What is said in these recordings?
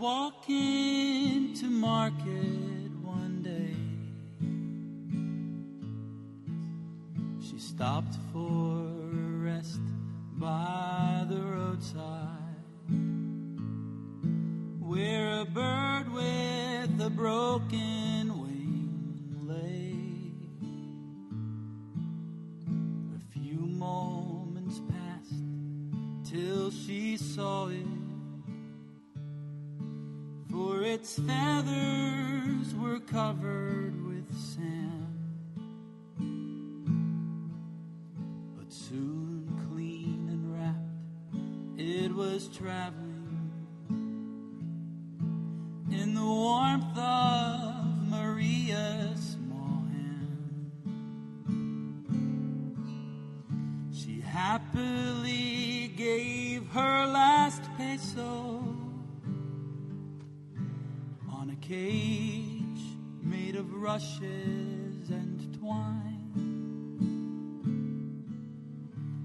walking to market one day. She stopped for a rest by the roadside, where a bird with a broken wing lay. A few moments passed till she saw it, for its feathers were covered with sand. But soon, clean and wrapped, it was traveling in the warmth of Maria's small hand. She happily gave her last peso on a cage made of rushes and twine.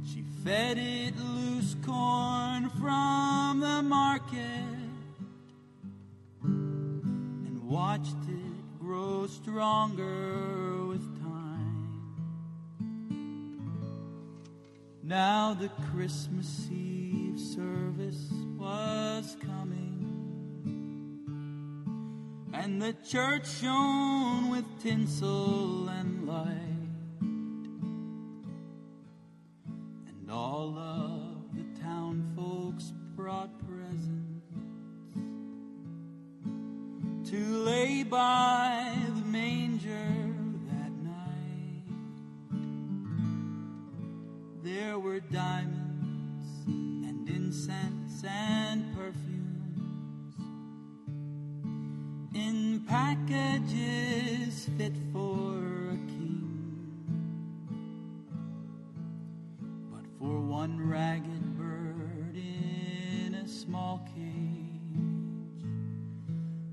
She fed it loose corn from the market and watched it grow stronger with time. Now the Christmas Eve service was coming, and the church shone with tinsel and light, and all of the town folks brought presents to lay by the manger that night. There were diamonds and incense and perfumes in packages fit for a king. But for one ragged bird in a small cage,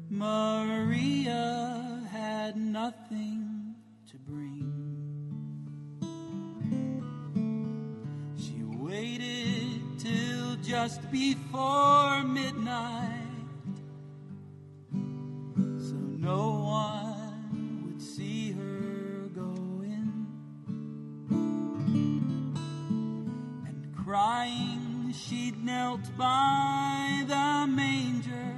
Maria had nothing to bring. She waited till just before midnight, no one would see her go in. And crying, she'd knelt by the manger,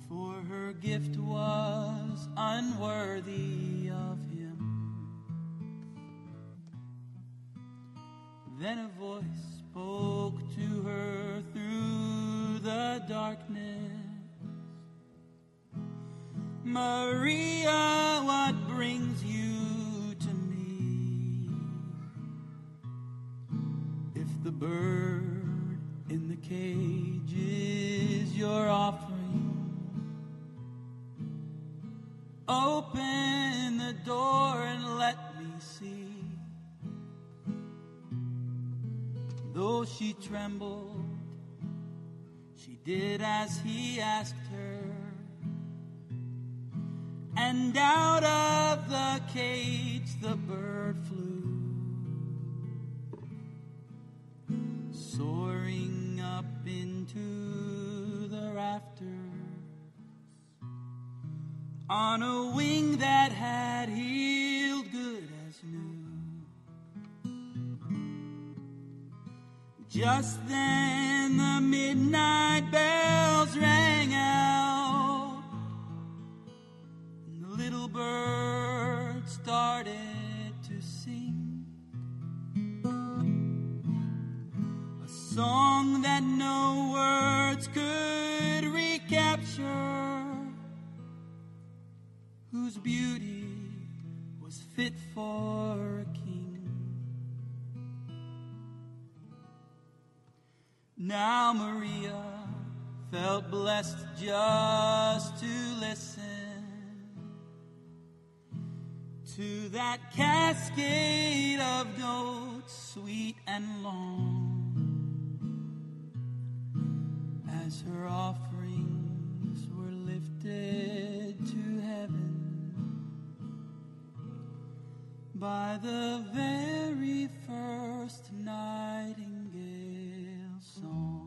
for her gift was unworthy of him. Then a voice spoke to her through the darkness. Maria, what brings you to me? If the bird in the cage is your offering, open the door and let me see. Though she trembled, she did as he asked her, and out of the cage the bird flew, soaring up into the rafters on a wing that had healed good as new. Just then the midnight bells rang out, little bird started to sing a song that no words could recapture, whose beauty was fit for a king. Now Maria felt blessed just to listen to that cascade of notes, sweet and long, as her offerings were lifted to heaven by the very first Nightingale song.